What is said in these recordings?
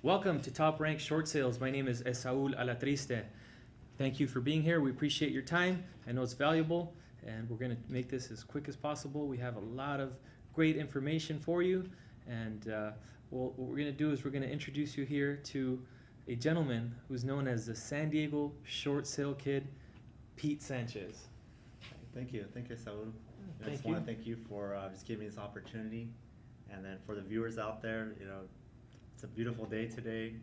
Welcome to Top Rank Short Sales. My name is Esaul Alatriste. Thank you for being here. We appreciate your time. I know it's valuable, and we're going to make this as quick as possible. We have a lot of great information for you, and what we're going to do is we're going to introduce you here to a gentleman who's known as the San Diego Short Sale Kid, Pete Sanchez. Thank you, Saul. I Thank just you. want to thank you for just giving me this opportunity, and then for the viewers out there, it's a beautiful day today,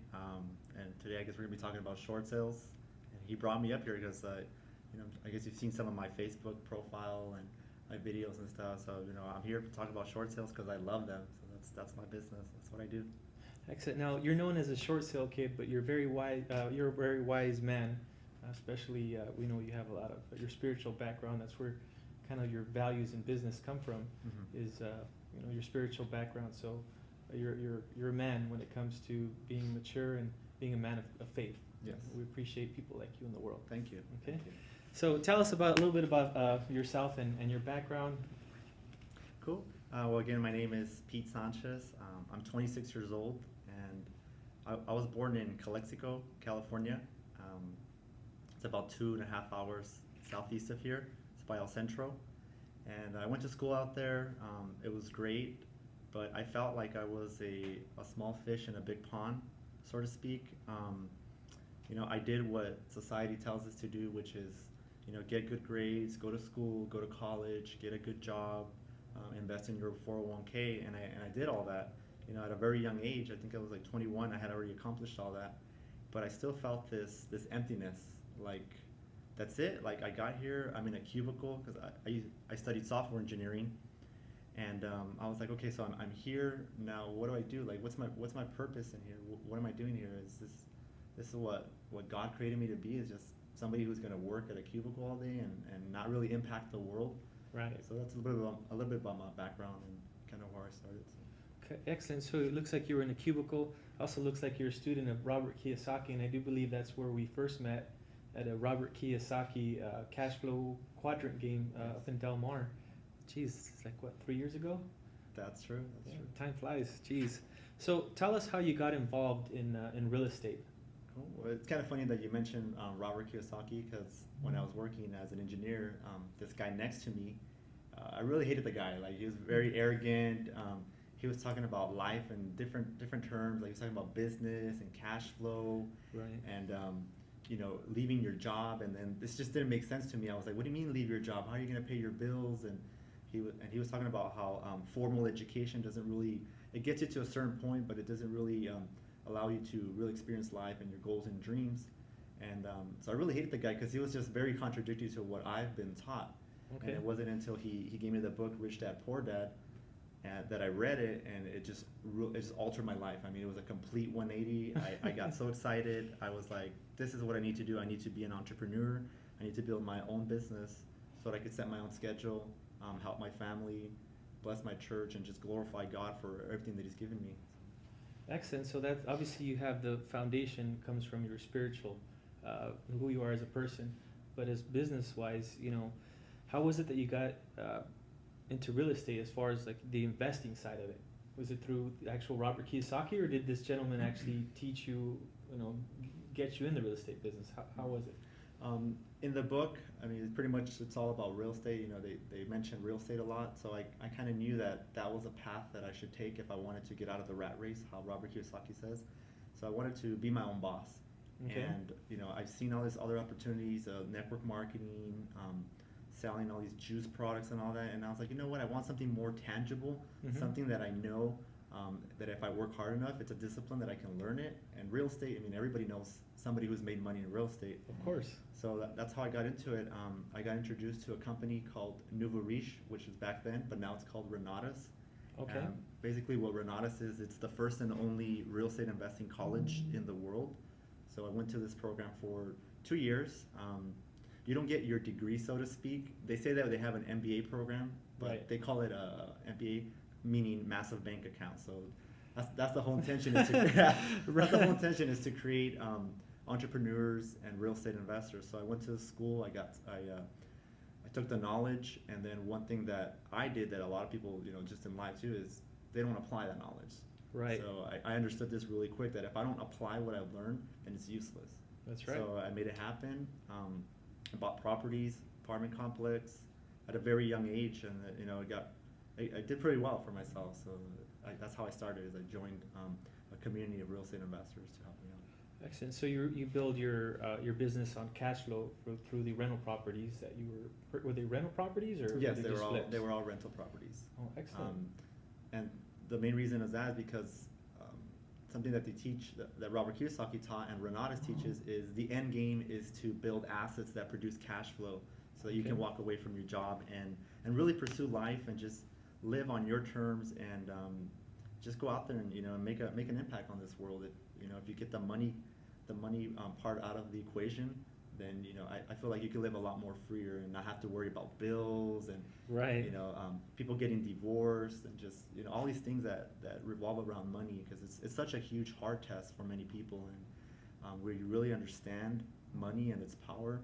and today I guess we're gonna be talking about short sales. And he brought me up here because, I guess you've seen some of my Facebook profile and my videos and stuff. So I'm here to talk about short sales because I love them. So that's my business. That's what I do. Excellent. Now you're known as a short sale kid, but you're very wise. You're a very wise man. Especially, we know you have a lot of your spiritual background. That's where kind of your values in business come from. Mm-hmm. Is your spiritual background. So you're a man when it comes to being mature and being a man of faith. Yes. We appreciate people like you in the world. Thank you. Okay. Thank you. So tell us a little bit about yourself and your background. Cool. Well, again, my name is Pete Sanchez. I'm 26 years old, and I was born in Calexico, California. It's about 2.5 hours southeast of here. It's by El Centro. And I went to school out there. It was great, but I felt like I was a small fish in a big pond, so to speak. I did what society tells us to do, which is, get good grades, go to school, go to college, get a good job, invest in your 401k, and I did all that. At a very young age, I think I was like 21, I had already accomplished all that, but I still felt this emptiness, like that's it. Like I got here, I'm in a cubicle because I studied software engineering, and I was like, okay, so I'm here now. What do I do? Like, what's my purpose in here? What am I doing here? Is this is what God created me to be? Is just somebody who's going to work at a cubicle all day and not really impact the world? Right. So that's a little bit about my background and kind of where I started. So. Okay, excellent. So it looks like you were in a cubicle. Also looks like you're a student of Robert Kiyosaki, and I do believe that's where we first met, at a Robert Kiyosaki cash flow quadrant game up in Del Mar. Jeez, it's like what, 3 years ago? That's true. That's true. Time flies. Jeez. So tell us how you got involved in real estate. Cool. Well, it's kind of funny that you mentioned Robert Kiyosaki, because when I was working as an engineer, this guy next to me, I really hated the guy. Like, he was very arrogant. He was talking about life in different terms. Like, he was talking about business and cash flow, Right. and leaving your job. And then this just didn't make sense to me. I was like, what do you mean leave your job? How are you going to pay your bills? And he was talking about how formal education doesn't really, it gets you to a certain point, but it doesn't really allow you to really experience life and your goals and dreams. And so I really hated the guy because he was just very contradictory to what I've been taught. Okay. And it wasn't until he gave me the book Rich Dad Poor Dad that I read it, and it just altered my life. I mean, it was a complete 180. I got so excited. I was like, this is what I need to do. I need to be an entrepreneur. I need to build my own business so that I could set my own schedule, help my family, bless my church, and just glorify God for everything that He's given me. Excellent. So that obviously you have the foundation comes from your spiritual, who you are as a person, but as business-wise, how was it that you got into real estate as far as like the investing side of it? Was it through the actual Robert Kiyosaki, or did this gentleman actually teach you, get you in the real estate business? How was it? In the book, I mean, pretty much it's all about real estate. They mention real estate a lot, so I kind of knew that was a path that I should take if I wanted to get out of the rat race, how Robert Kiyosaki says. So I wanted to be my own boss. Okay. And I've seen all these other opportunities, network marketing, selling all these juice products and all that, and I was like, you know what, I want something more tangible, Mhm. something that I know that if I work hard enough, it's a discipline that I can learn it. And real estate, I mean, everybody knows somebody who's made money in real estate. Of course. So that's how I got into it. I got introduced to a company called Nouveau Riche, which is back then, but now it's called Renatus. Okay. Basically what Renatus is, it's the first and only real estate investing college in the world. So I went to this program for 2 years. You don't get your degree, so to speak. They say that they have an MBA program, but Right. they call it a MBA, meaning massive bank account. So that's the whole intention is to that's the whole intention is to create entrepreneurs and real estate investors. So I went to school. I took the knowledge, and then one thing that I did that a lot of people, just in life too, is they don't apply that knowledge. Right. So I understood this really quick, that if I don't apply what I've learned, then it's useless. That's right. So I made it happen. I bought properties, apartment complex, at a very young age, and I did pretty well for myself. So that's how I started. Is I joined a community of real estate investors to help me out. Excellent. So you build your business on cash flow through the rental properties that you were they rental properties or Yes, were they just were all flips? they were all rental properties. Oh, excellent. And the main reason is that is because something that they teach, that Robert Kiyosaki taught and Renatus teaches, is the end game is to build assets that produce cash flow, so that you can Okay. walk away from your job and really pursue life and just live on your terms, and just go out there and make an impact on this world. If you get the money part out of the equation, then I feel like you can live a lot more freer and not have to worry about bills and Right. people getting divorced, and just all these things that revolve around money, because it's such a huge hard test for many people, and where you really understand money and its power,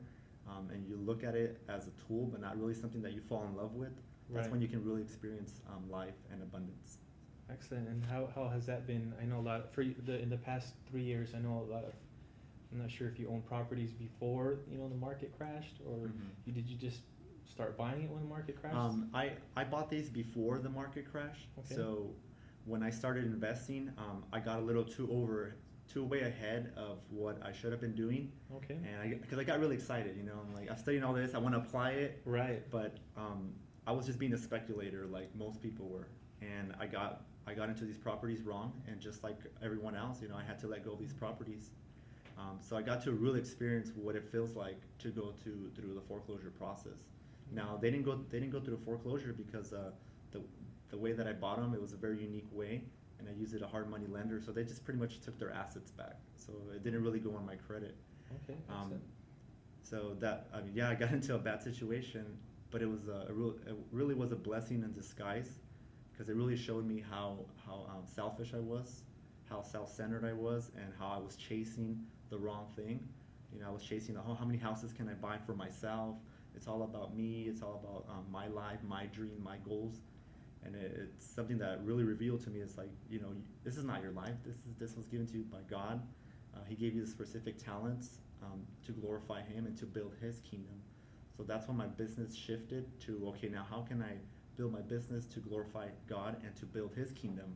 and you look at it as a tool but not really something that you fall in love with. That's Right. when you can really experience life and abundance. Excellent. And how has that been? I know a lot in the past 3 years. I know a lot of. I'm not sure if you owned properties before the market crashed, or did you just start buying it when the market crashed? I bought these before the market crashed. Okay. So when I started investing, I got a little too way ahead of what I should have been doing. Okay. And because I got really excited, I'm like, I'm studying all this, I want to apply it. Right. But I was just being a speculator, like most people were, and I got into these properties wrong, and just like everyone else, I had to let go of these properties. So I got to really experience what it feels like to go through the foreclosure process. Now they didn't go through the foreclosure because the way that I bought them, it was a very unique way, and I used it a hard money lender, so they just pretty much took their assets back. So it didn't really go on my credit. Okay. Excellent. So I got into a bad situation, but it really was a blessing in disguise, because it really showed me how selfish I was, how self-centered I was, and how I was chasing the wrong thing. I was chasing how many houses can I buy for myself. It's all about me. It's all about my life, my dream, my goals, and it's something that really revealed to me. It's like, this is not your life. This was given to you by God. He gave you the specific talents to glorify Him and to build His kingdom. So that's when my business shifted to, okay, now how can I build my business to glorify God and to build His kingdom?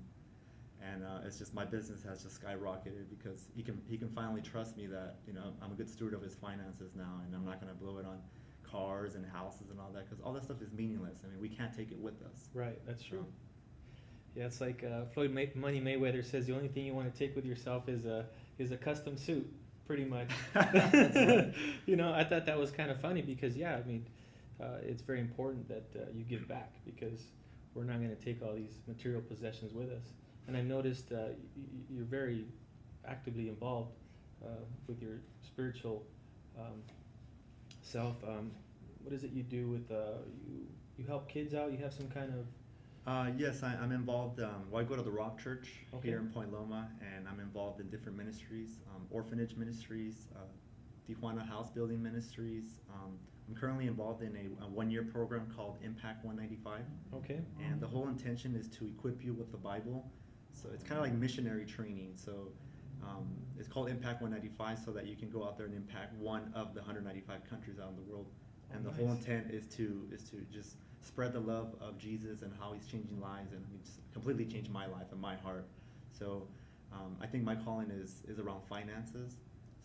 And it's just, my business has just skyrocketed, because he can finally trust me that I'm a good steward of his finances now, and I'm not going to blow it on cars and houses and all that, because all that stuff is meaningless. I mean, we can't take it with us. Right. That's true. Yeah, it's like Money Mayweather says the only thing you want to take with yourself is a custom suit, pretty much. That's right. I thought that was kind of funny, because it's very important that you give back, because we're not going to take all these material possessions with us. And I've noticed you're very actively involved with your spiritual self. What is it you do with you help kids out? You have some kind of Yes, I'm involved. I go to the Rock Church here Okay. in Point Loma, and I'm involved in different ministries, orphanage ministries, Tijuana house building ministries. I'm currently involved in a one-year program called Impact 195. Okay. And the whole intention is to equip you with the Bible. So it's kind of like missionary training. So it's called Impact 195, so that you can go out there and impact one of the 195 countries out in the world. And the whole Nice. intent is to just spread the love of Jesus and how He's changing lives, and He's completely changed my life and my heart. So I think my calling is around finances.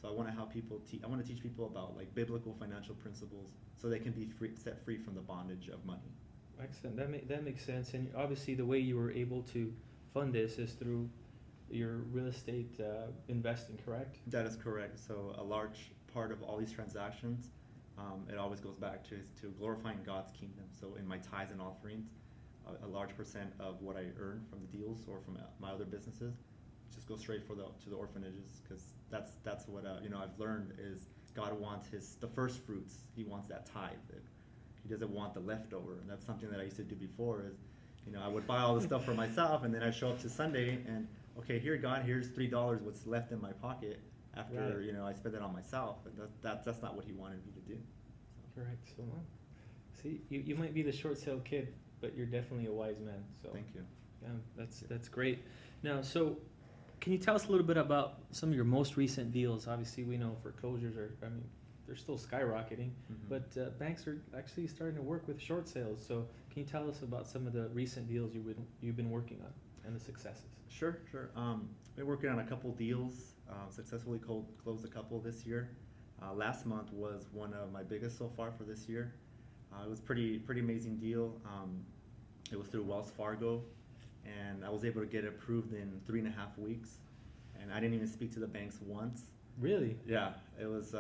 So I want to help people. I want to teach people about like biblical financial principles, so they can be set free from the bondage of money. Excellent. That makes sense. And obviously, the way you were able to fund this is through your real estate investing, correct? That is correct. So a large part of all these transactions, it always goes back to glorifying God's kingdom. So in my tithes and offerings, a large percent of what I earn from the deals or from my other businesses just goes straight to the orphanages, because that's what I've learned is God wants the first fruits. He wants that tithe. He doesn't want the leftover, and that's something that I used to do before. Is I would buy all the stuff for myself, and then I'd show up to Sunday and, okay, here, God, here's $3, what's left in my pocket after Right. I spend it on myself, and that's not what He wanted me to do. Correct. So, see, you might be the short sale kid, but you're definitely a wise man. So Thank you. yeah, that's great. Now, so can you tell us a little bit about some of your most recent deals? Obviously, we know foreclosures are, I mean, they're still skyrocketing, Mhm. but banks are actually starting to work with short sales. So can you tell us about some of the recent deals you've been working on and the successes? Sure, sure. Been working on a couple deals, successfully closed a couple this year. Last month was one of my biggest so far for this year. It was pretty amazing deal. It was through Wells Fargo, and I was able to get it approved in 3.5 weeks. And I didn't even speak to the banks once. Really? Yeah, it was.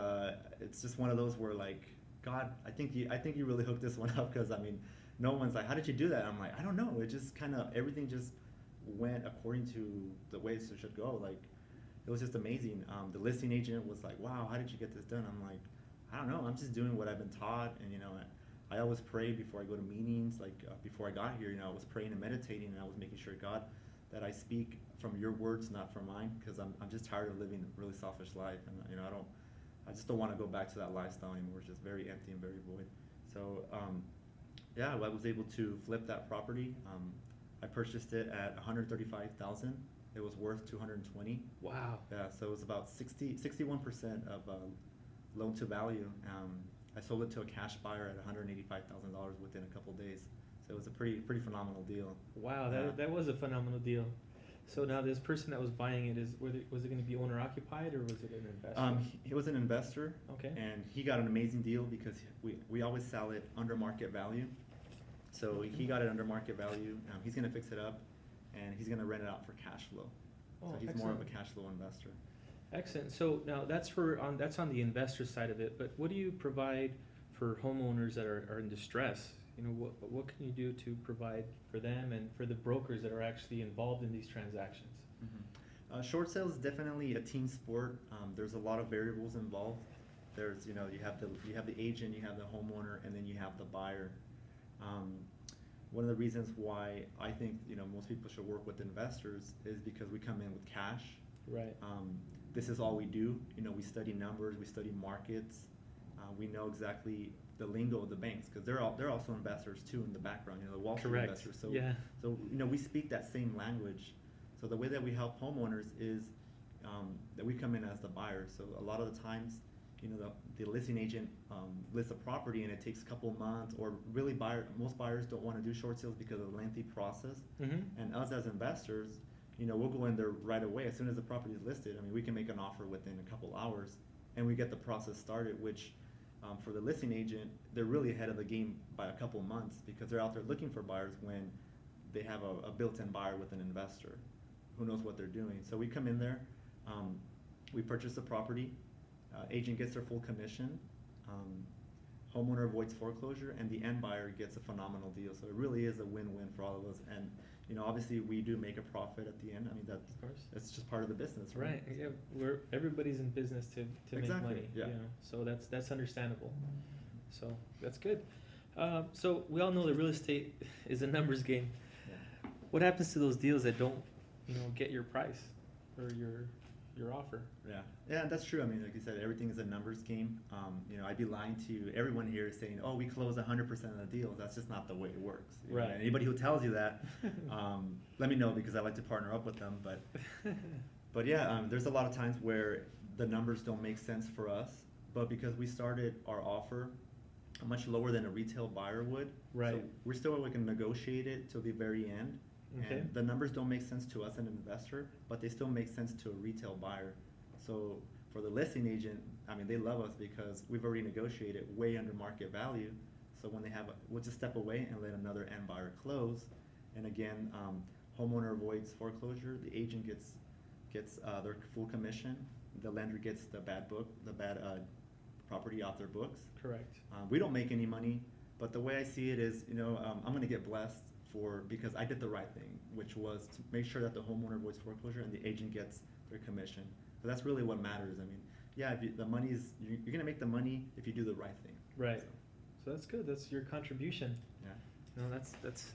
It's just one of those where like, God, I think you really hooked this one up because I mean, no one's like, how did you do that? I'm like, I don't know. It just kind of everything just went according to the way it should go. Like, it was just amazing. The listing agent was like, wow, how did you get this done? I'm like, I don't know. I'm just doing what I've been taught, and I always pray before I go to meetings. Like before I got here, I was praying and meditating, and I was making sure, God, that I speak from your words, not from mine, because I'm just tired of living a really selfish life, and I just don't want to go back to that lifestyle anymore. It's just very empty and very void. So yeah, I was able to flip that property. I purchased it at 135,000. It was worth 220. Wow. Yeah, so it was about 61% of loan to value. I sold it to a cash buyer at $185,000 within a couple days. So it was a pretty phenomenal deal. Wow, Yeah. that was a phenomenal deal. So now this person that was buying it, was it going to be owner occupied or was it an investor? He was an investor. Okay. And he got an amazing deal because we always sell it under market value. So he got it under market value. He's going to fix it up, and he's going to rent it out for cash flow. Oh, So he's excellent. more of a cash flow investor. Excellent. So now that's on the investor side of it, but what do you provide for homeowners that are in distress? What can you do to provide for them and for the brokers that are actually involved in these transactions? Mm-hmm. Short sales is definitely a team sport. There's a lot of variables involved. There's you have the agent, you have the homeowner, and then you have the buyer. One of the reasons why I think most people should work with investors is because we come in with cash. Right. This is all we do. We study numbers, we study markets. We know exactly the lingo of the banks because they're also investors too in the background. The Wall Street Correct. investors. So Yeah. so we speak that same language. So the way that we help homeowners is that we come in as the buyer. So a lot of the times, the listing agent lists a property and it takes a couple of months, or really most buyers don't want to do short sales because of the lengthy process. Mm-hmm. And us as investors, we'll go in there right away as soon as the property is listed. I mean, we can make an offer within a couple hours, and we get the process started. Which, for the listing agent, they're really ahead of the game by a couple of months because they're out there looking for buyers when they have a built-in buyer with an investor who knows what they're doing. So we come in there, we purchase the property, agent gets their full commission, homeowner avoids foreclosure, and the end buyer gets a phenomenal deal. So it really is a win-win for all of us. And obviously we do make a profit at the end. I mean, Of course. it's just part of the business, right? Right. Yeah. Everybody's in business to make Exactly, money. yeah. So that's understandable. So that's good. So we all know that real estate is a numbers game. Yeah. What happens to those deals that don't, get your price or your offer? Yeah, that's true. I mean, like you said, everything is a numbers game. I'd be lying to everyone here saying, "Oh, we close 100% of the deals." That's just not the way it works. Right. Anybody who tells you that, let me know because I like to partner up with them. But yeah, there's a lot of times where the numbers don't make sense for us, but because we started our offer much lower than a retail buyer would, Right. So we're still we can negotiate it till the very end. Okay. And the numbers don't make sense to us, an investor, but they still make sense to a retail buyer. So for the listing agent, I mean, they love us because we've already negotiated way under market value. So when we'll just step away and let another end buyer close. And again, homeowner avoids foreclosure. The agent gets their full commission. The lender gets the bad property off their books. Correct. We don't make any money, but the way I see it is, I'm going to get blessed because I did the right thing, which was to make sure that the homeowner avoids foreclosure and the agent gets their commission. So that's really what matters. I mean, yeah, if you're going to make the money if you do the right thing. Right. So that's good. That's your contribution. Yeah. No,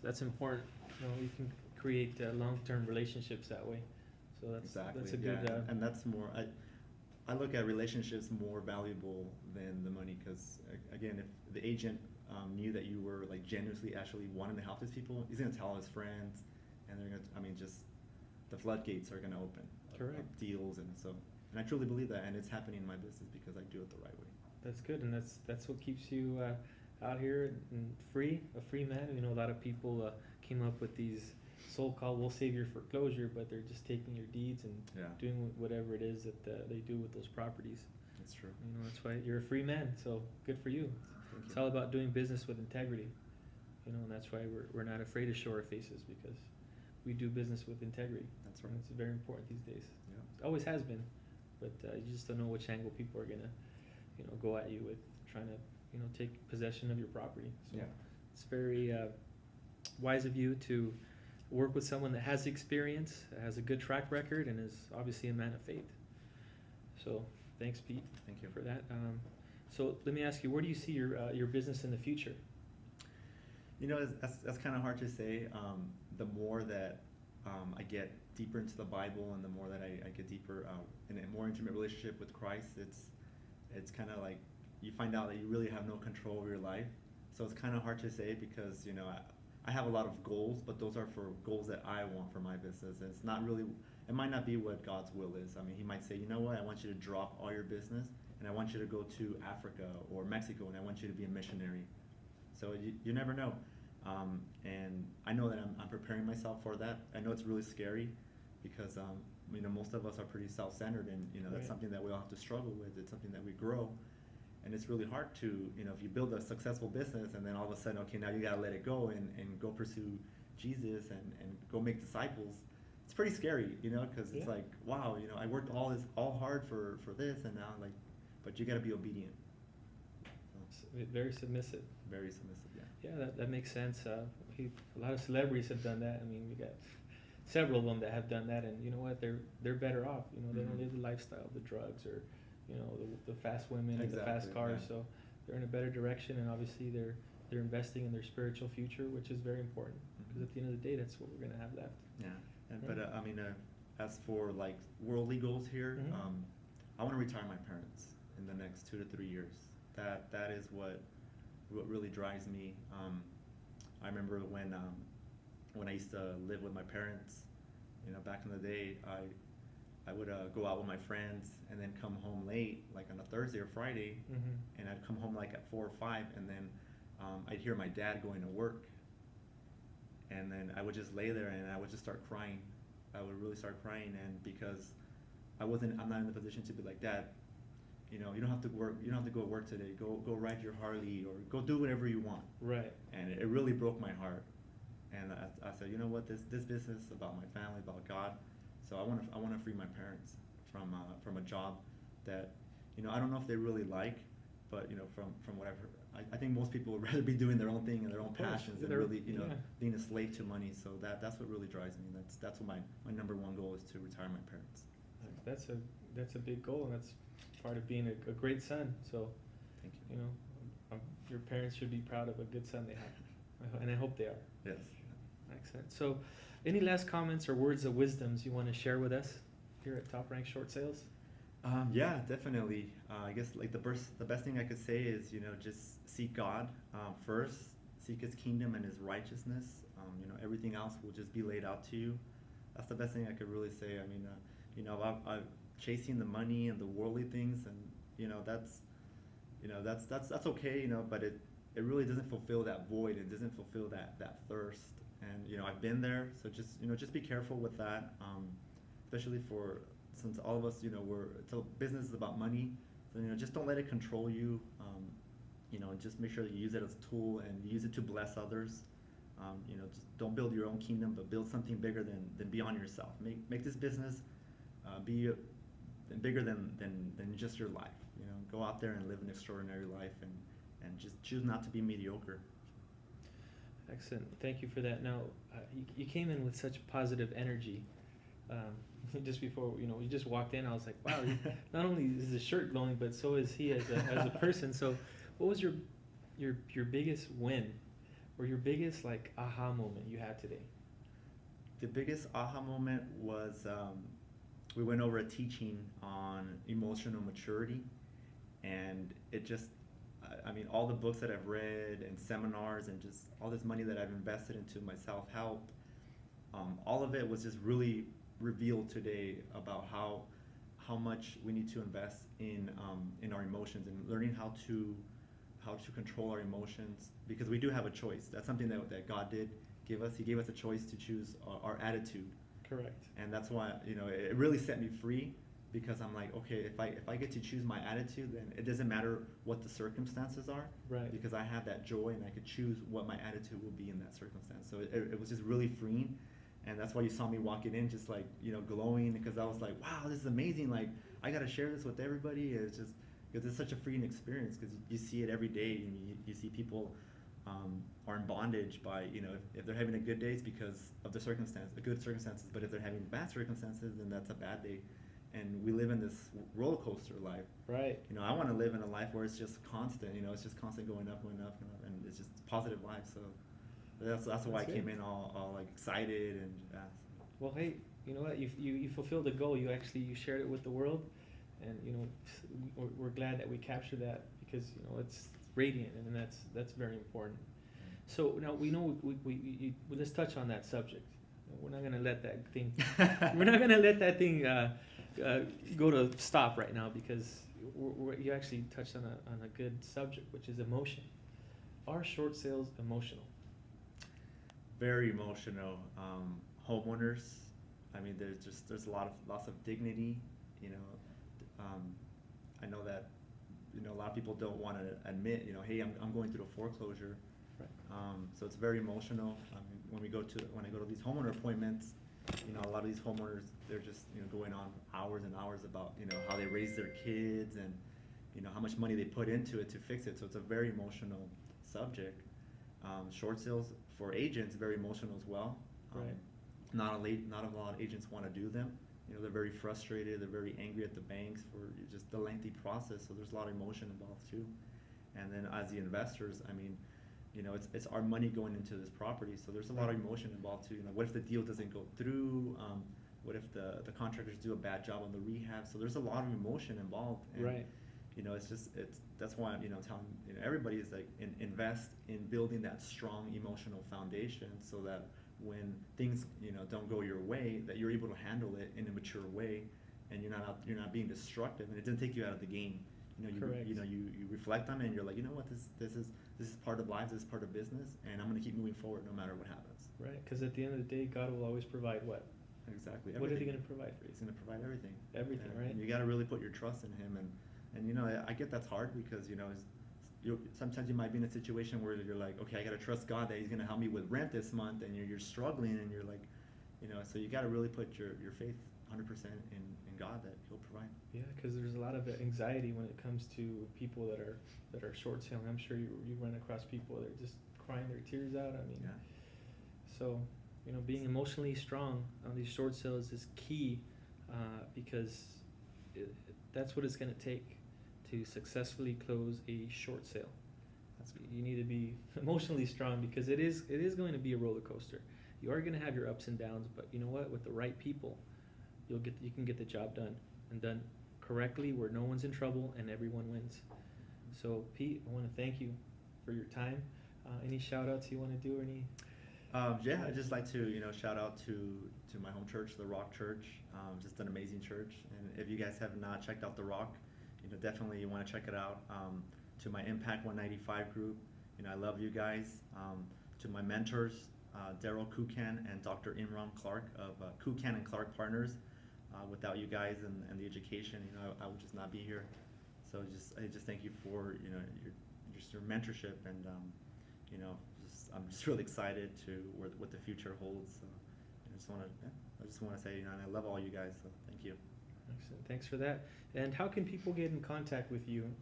that's important. You can create long-term relationships that way. So that's a good. Yeah. And that's more. I look at relationships more valuable than the money because again, if the agent knew that you were like genuinely actually wanting to help these people, he's gonna tell his friends, and they're gonna. I mean, just the floodgates are going to open. Correct. Deals, and so, and I truly believe that, and it's happening in my business because I do it the right way. That's good, and that's what keeps you out here and free, a free man. You know, a lot of people came up with these so-called "we'll save your foreclosure," but they're just taking your deeds and Yeah. doing whatever it is that they do with those properties. That's true. You know, that's why you're a free man. So good for you. Thank It's you. all about doing business with integrity. You know, and that's why we're not afraid to show our faces, because we do business with integrity. That's right. And it's very important these days. Yeah. It always has been, but you just don't know which angle people are gonna, you know, go at you with trying to, you know, take possession of your property. So Yeah. it's very wise of you to work with someone that has experience, has a good track record, and is obviously a man of faith. So thanks, Pete, Thank you. for that. So let me ask you, where do you see your business in the future? You know, that's kind of hard to say. The more that I get deeper into the Bible, and the more that I get deeper in a more intimate relationship with Christ, it's kind of like you find out that you really have no control over your life. So it's kind of hard to say, because, you know, I have a lot of goals, but those are for goals that I want for my business. And it's not really, it might not be what God's will is. I mean, He might say, you know what, I want you to drop all your business, and I want you to go to Africa or Mexico, and I want you to be a missionary. So you never know. And I know that I'm preparing myself for that. I know it's really scary, because you know, most of us are pretty self-centered, and, you know, that's Right. something that we all have to struggle with. It's something that we grow, and it's really hard to, you know, if you build a successful business and then all of a sudden, okay, now you gotta let it go and go pursue Jesus and go make disciples. It's pretty scary, you know, because it's Yeah. like, wow, you know, I worked all hard for this, and now, like, but you gotta be obedient. So, Very submissive. very submissive, yeah. Yeah, that makes sense. A lot of celebrities have done that. I mean, we got several of them that have done that, and you know what? They're better off. You know, they don't Mhm. live the lifestyle of the drugs, or, you know, the fast women and the fast Exactly, cars. yeah. So they're in a better direction, and obviously they're investing in their spiritual future, which is very important, because Mhm. at the end of the day, that's what we're gonna have left. Yeah, and, Yeah. but I mean, as for like worldly goals here, Mhm. I want to retire my parents in the next 2 to 3 years. That is what really drives me. I remember when I used to live with my parents, you know, back in the day, I would go out with my friends and then come home late, like on a Thursday or Friday, Mm-hmm. and I'd come home like at 4 or 5, and then I'd hear my dad going to work, and then I would just lay there and I would just start crying. I would really start crying, and because I'm not in the position to be like, Dad, you know, you don't have to work, you don't have to go to work today. Go ride your Harley, or go do whatever you want. Right. And it really broke my heart. And I said, you know what, this business is about my family, about God. So I want to free my parents from a job that, you know, I don't know if they really like, but, you know, from what I've heard, I think most people would rather be doing their own thing and their own Of course. passions Yeah, than they're- really, you know, yeah. being a slave to money. So that's what really drives me. That's what my number one goal is, to retire my parents. So, That's a big goal, and that's part of being a great son. So, thank you. you know, your parents should be proud of a good son they have, and I hope they are. Yes. Excellent. So, any last comments or words of wisdoms you want to share with us here at Top Rank Short Sales? Yeah, definitely. I guess like the best thing I could say is, you know, just seek God first, seek His kingdom and His righteousness. You know, everything else will just be laid out to you. That's the best thing I could really say. I mean, you know, I'm chasing the money and the worldly things, and you know, that's okay, you know, but it really doesn't fulfill that void. It doesn't fulfill that thirst. And you know, I've been there, so just be careful with that, especially since all of us, you know, business is about money. So, you know, just don't let it control you. You know, just make sure that you use it as a tool and use it to bless others. You know, just don't build your own kingdom, but build something bigger than beyond yourself. Make this business be bigger than just your life. You know, go out there and live an extraordinary life, and just choose not to be mediocre. Excellent. Thank you for that. Now, you came in with such positive energy. Just before, you know, we just walked in, I was like, wow, not only is his shirt glowing, but so is he as a person. So what was your biggest win, or your biggest like aha moment you had today? The biggest aha moment was we went over a teaching on emotional maturity, and it just, I mean, all the books that I've read and seminars and just all this money that I've invested into my self-help, all of it was just really revealed today about how much we need to invest in our emotions and learning how to control our emotions, because we do have a choice. That's something that God did give us. He gave us a choice to choose our attitude. Correct. And that's why, you know, it really set me free, because I'm like, okay, if I get to choose my attitude, then it doesn't matter what the circumstances are. Right. Because I have that joy and I could choose what my attitude will be in that circumstance. So it was just really freeing. And that's why you saw me walking in just like, you know, glowing, because I was like, wow, this is amazing. Like, I got to share this with everybody. It's just, because it's such a freeing experience, because you see it every day, and you see people are in bondage by, you know, if they're having a good day, it's because of the good circumstances, but if they're having bad circumstances, then that's a bad day. And we live in this roller coaster life. Right. You know, I want to live in a life where it's just constant, you know, it's just constant going up, and it's just positive life. So that's why I came in all like excited and Well, hey, you know what? You fulfilled the goal. You shared it with the world, and you know, we're glad that we captured that, because you know it's radiant, and that's very important. So now we know we let's touch on that subject. We're not gonna let that thing. We're not gonna let that thing go to stop right now, because you actually touched on a good subject, which is emotion. Are short sales emotional? very emotional. Homeowners, I mean, there's lots of dignity, you know. I know that, you know, a lot of people don't want to admit, you know, hey, I'm going through a foreclosure. Right. So it's very emotional. I mean, when I go to these homeowner appointments, you know, a lot of these homeowners, they're just, you know, going on hours and hours about, you know, how they raise their kids and, you know, how much money they put into it to fix it. So it's a very emotional subject. Short sales for agents, very emotional as well. Right. Not a lot of agents want to do them. You know, they're very frustrated. They're very angry at the banks for just the lengthy process. So there's a lot of emotion involved too. And then as the investors, I mean, you know, it's our money going into this property. So there's a lot of emotion involved too. You know, what if the deal doesn't go through? What if the contractors do a bad job on the rehab? So there's a lot of emotion involved. And, Right. you know, that's why I'm, you know, telling, you know, everybody is like invest in building that strong emotional foundation, so that when things, you know, don't go your way, that you're able to handle it in a mature way, and you're not being destructive, and it doesn't take you out of the game. You know, Correct. you reflect on it, and you're like, you know what, this is part of life, this is part of business, and I'm going to keep moving forward no matter what happens. Right, because at the end of the day, God will always provide what? Exactly. What is He going to provide for you? He's going to provide everything. Everything, right? And you got to really put your trust in Him, and you know, I get that's hard, because you know, sometimes you might be in a situation where you're like, okay, I got to trust God that He's going to help me with rent this month, and you're struggling, and you're like, you know, so you got to really put your faith 100% in God that He'll provide. Yeah, because there's a lot of anxiety when it comes to people that are short selling. I'm sure you run across people that are just crying their tears out. I mean, Yeah. So, you know, being emotionally strong on these short sales is key, because that's what it's going to take to successfully close a short sale. You need to be emotionally strong, because it is going to be a roller coaster. You are going to have your ups and downs, but you know what? With the right people, you can get the job done, and done correctly, where no one's in trouble and everyone wins. So Pete, I want to thank you for your time. Any shout outs you want to do, or any? Yeah, I'd just like to, you know, shout out to my home church, the Rock Church. Just an amazing church, and if you guys have not checked out the Rock, you know, definitely you want to check it out. To my Impact 195 group, you know, I love you guys. To my mentors, Daryl Kukan and Dr. Imran Clark of Kukan and Clark Partners. Without you guys and the education, you know, I would just not be here. So I just thank you for, you know, your mentorship, and you know, I'm just really excited to what the future holds. So I just want to say, you know, and I love all you guys. So thank you. Excellent. Thanks for that. And how can people get in contact with you?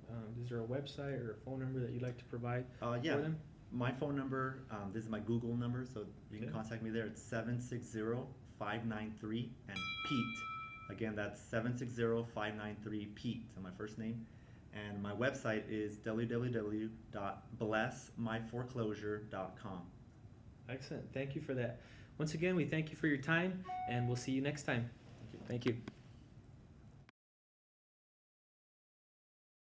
Is there a website or a phone number that you'd like to provide Yeah. for them? My phone number, this is my Google number, so you can Okay. contact me there. It's 760-593 and Pete. Again, that's 760-593 Pete, so my first name. And my website is www.blessmyforeclosure.com. Excellent. Thank you for that. Once again, we thank you for your time, and we'll see you next time. Thank you. Thank you.